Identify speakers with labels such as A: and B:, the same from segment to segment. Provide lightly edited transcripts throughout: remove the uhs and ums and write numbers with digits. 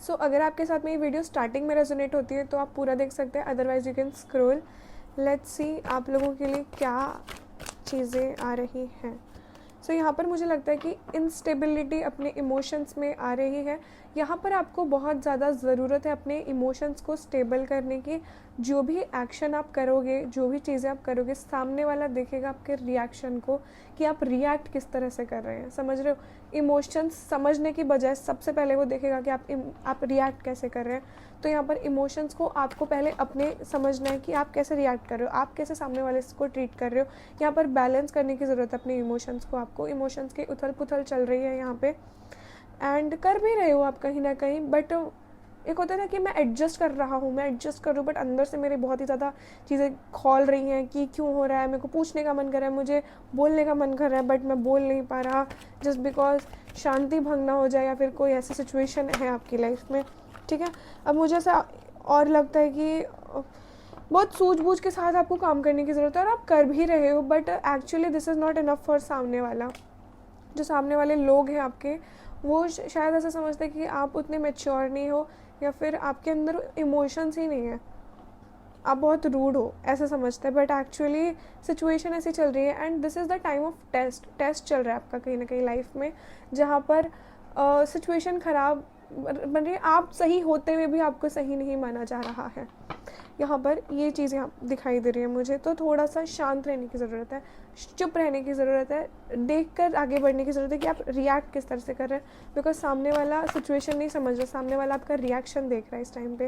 A: सो अगर आपके साथ में ये वीडियो स्टार्टिंग में रेजोनेट होती है तो आप पूरा देख सकते हैं, otherwise you can scroll. Let's see आप लोगों के लिए क्या चीज़ें आ रही हैं। सो यहाँ पर मुझे लगता है कि इंस्टेबिलिटी अपने इमोशंस में आ रही है। यहाँ पर आपको बहुत ज़्यादा ज़रूरत है अपने इमोशंस को स्टेबल करने की। जो भी एक्शन आप करोगे, जो भी चीज़ें आप करोगे, सामने वाला देखेगा आपके रिएक्शन को कि आप रिएक्ट किस तरह से कर रहे हैं। समझ रहे हो? इमोशंस समझने की बजाय सबसे पहले वो देखेगा कि आप रिएक्ट कैसे कर रहे हैं। तो यहाँ पर इमोशंस को आपको पहले अपने समझना है कि आप कैसे रिएक्ट कर रहे हो, आप कैसे सामने वाले को ट्रीट कर रहे हो। यहाँ पर बैलेंस करने की ज़रूरत है अपने इमोशंस को। आपको इमोशंस की उथल पुथल चल रही है यहाँ पे, एंड कर भी रहे हो आप कहीं ना कहीं, बट एक होता है ना कि मैं एडजस्ट कर रहा हूँ, मैं एडजस्ट कर रहा हूँ, बट अंदर से मेरे बहुत ही ज़्यादा चीज़ें खौल रही हैं कि क्यों हो रहा है। मेरे को पूछने का मन कर रहा है, मुझे बोलने का मन कर रहा है, बट मैं बोल नहीं पा रहा जस्ट बिकॉज शांति भंग ना हो जाए या फिर कोई ऐसी सिचुएशन है आपकी लाइफ में। ठीक है, अब मुझे ऐसा और लगता है कि बहुत सूझबूझ के साथ आपको काम करने की ज़रूरत है और आप कर भी रहे हो, but actually this is not enough for सामने वाला। जो सामने वाले लोग हैं आपके, वो शायद ऐसा समझते हैं कि आप उतने मैच्योर नहीं हो या फिर आपके अंदर इमोशंस ही नहीं है, आप बहुत रूड हो, ऐसा समझते हैं। बट एक्चुअली सिचुएशन ऐसी चल रही है and this is the time of test चल रहा है आपका कहीं ना कहीं लाइफ में, जहाँ पर सिचुएशन ख़राब बन रही है। आप सही होते हुए भी आपको सही नहीं माना जा रहा है। यहाँ पर ये चीज़ें दिखाई दे रही है मुझे। तो थोड़ा सा शांत रहने की ज़रूरत है, चुप रहने की ज़रूरत है, देखकर आगे बढ़ने की ज़रूरत है कि आप रिएक्ट किस तरह से कर रहे हैं। बिकॉज सामने वाला सिचुएशन नहीं समझ रहा, सामने वाला आपका रिएक्शन देख रहा है इस टाइम पे,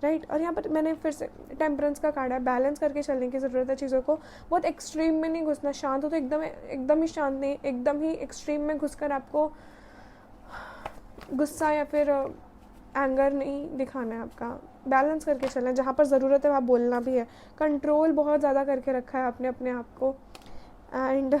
A: राइट। और यहाँ पर मैंने फिर से टेम्परेंस का कार्ड है, बैलेंस करके चलने की ज़रूरत है चीज़ों को। बहुत एक्सट्रीम में नहीं घुसना, शांत हो तो एकदम ही शांत नहीं, एकदम ही एक्सट्रीम में घुसकर आपको गुस्सा या फिर एंगर नहीं दिखाना है। आपका बैलेंस करके चलना है, जहाँ पर ज़रूरत है वहाँ बोलना भी है। कंट्रोल बहुत ज़्यादा करके रखा है आपने अपने आप को, एंड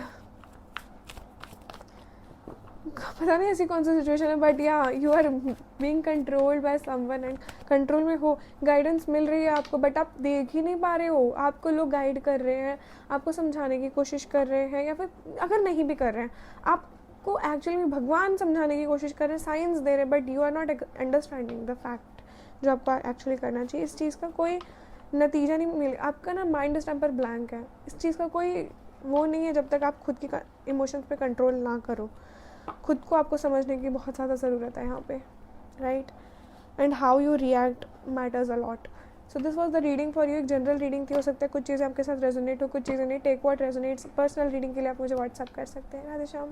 A: पता नहीं ऐसी कौन सी सिचुएशन है, बट या you are being controlled by someone and control में हो। गाइडेंस मिल रही है आपको, बट आप देख ही नहीं पा रहे हो। आपको लोग गाइड कर रहे हैं, आपको समझाने की कोशिश कर रहे हैं, या फिर अगर नहीं भी कर रहे हैं, आपको एक्चुअली भगवान समझाने की कोशिश कर रहे हैं, साइंस दे रहे हैं, but you are not understanding the fact जो आपको एक्चुअली करना चाहिए। इस चीज़ का कोई नतीजा नहीं मिले, आपका ना माइंड इस टाइम पर ब्लैंक है। इस चीज़ का कोई वो नहीं है जब तक आप खुद की इमोशंस पे कंट्रोल ना करो। खुद को आपको समझने की बहुत ज़्यादा ज़रूरत है यहाँ पे, right. And how you react matters a lot. So this was the reading for you. एक जनरल रीडिंग थी, हो सकता है कुछ चीज़ें आपके साथ रेजोनेट हो, कुछ चीज़ें नहीं। Take what resonates. Personal reading के लिए आप मुझे व्हाट्सअप कर सकते हैं। राधे श्याम।